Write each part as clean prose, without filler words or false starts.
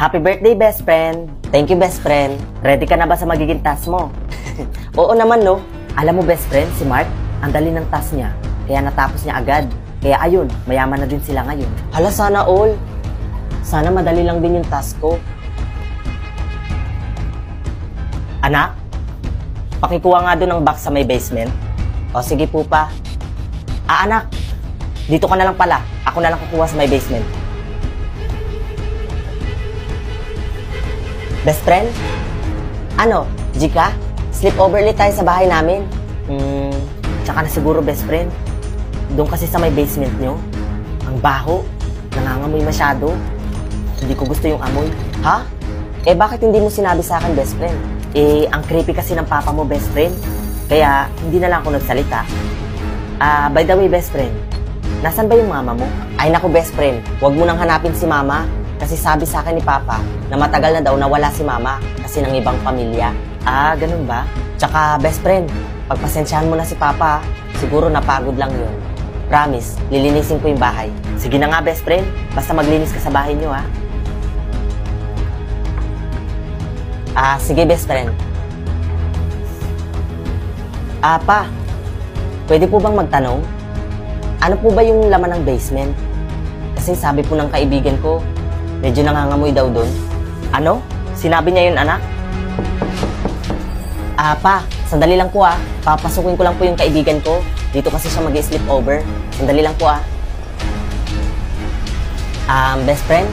Happy birthday, best friend! Thank you, best friend. Ready ka na ba sa magiging task mo? Oo naman, no? Alam mo, best friend, si Mark, ang dali ng task niya. Kaya natapos niya agad. Kaya ayun, mayaman na din sila ngayon. Hala, sana all. Sana madali lang din yung task ko. Anak, pakikuha nga doon ng box sa may basement. O, sige po pa. Anak, dito ka na lang pala. Ako na lang kukuha sa may basement. Best friend? Ano, Jika? Sleepover ulit tayo sa bahay namin. Tsaka na siguro, best friend. Doon kasi sa may basement nyo, ang baho, nangangamoy masyado. Hindi ko gusto yung amoy. Ha? Eh, bakit hindi mo sinabi sa akin, best friend? Eh, ang creepy kasi ng papa mo, best friend. Kaya, hindi na lang ako nagsalita. By the way, best friend, nasan ba yung mama mo? Ay, naku, best friend, huwag mo nang hanapin si mama. Kasi sabi sa akin ni Papa na matagal na daw nawala si Mama kasi ng ibang pamilya. Ganun ba? Tsaka, best friend, pagpasensyahan mo na si Papa, siguro napagod lang yun. Promise, lilinisin ko yung bahay. Sige na nga, best friend, basta maglinis ka sa bahay nyo, ha? Sige, best friend. Pa, pwede po bang magtanong? Ano po ba yung laman ng basement? Kasi sabi po ng kaibigan ko, medyo nangangamoy daw doon. Ano? Sinabi niya yun, anak? Pa, sandali lang po, papasukin ko lang po yung kaibigan ko. Dito kasi siya mag-sleep over. Sandali lang po, best friend,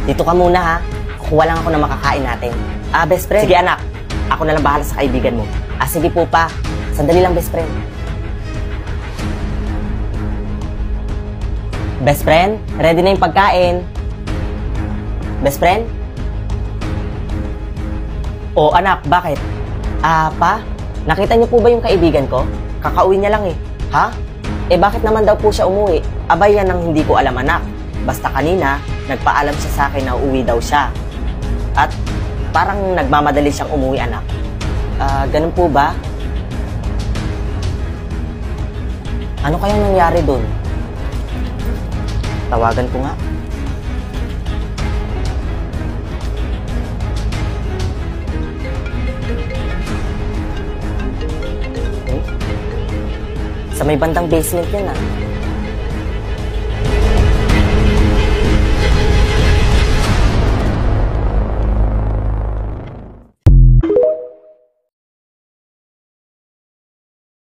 dito ka muna, ha? Kukuha lang ako na makakain natin. Best friend. Sige, anak. Ako na lang bahala sa kaibigan mo. Sige po, pa. Sandali lang, best friend. Best friend, ready na yung pagkain. Best friend? O, anak, bakit? Pa, nakita niyo po ba yung kaibigan ko? Kakauwi niya lang, eh. Ha? Eh, bakit naman daw po siya umuwi? Abay, yan ang hindi ko alam, anak. Basta kanina, nagpaalam siya sa akin na uuwi daw siya. At parang nagmamadali siyang umuwi, anak. Ganun po ba? Ano kayang nangyari doon? Tawagan ko nga. Sa may bandang basement yan,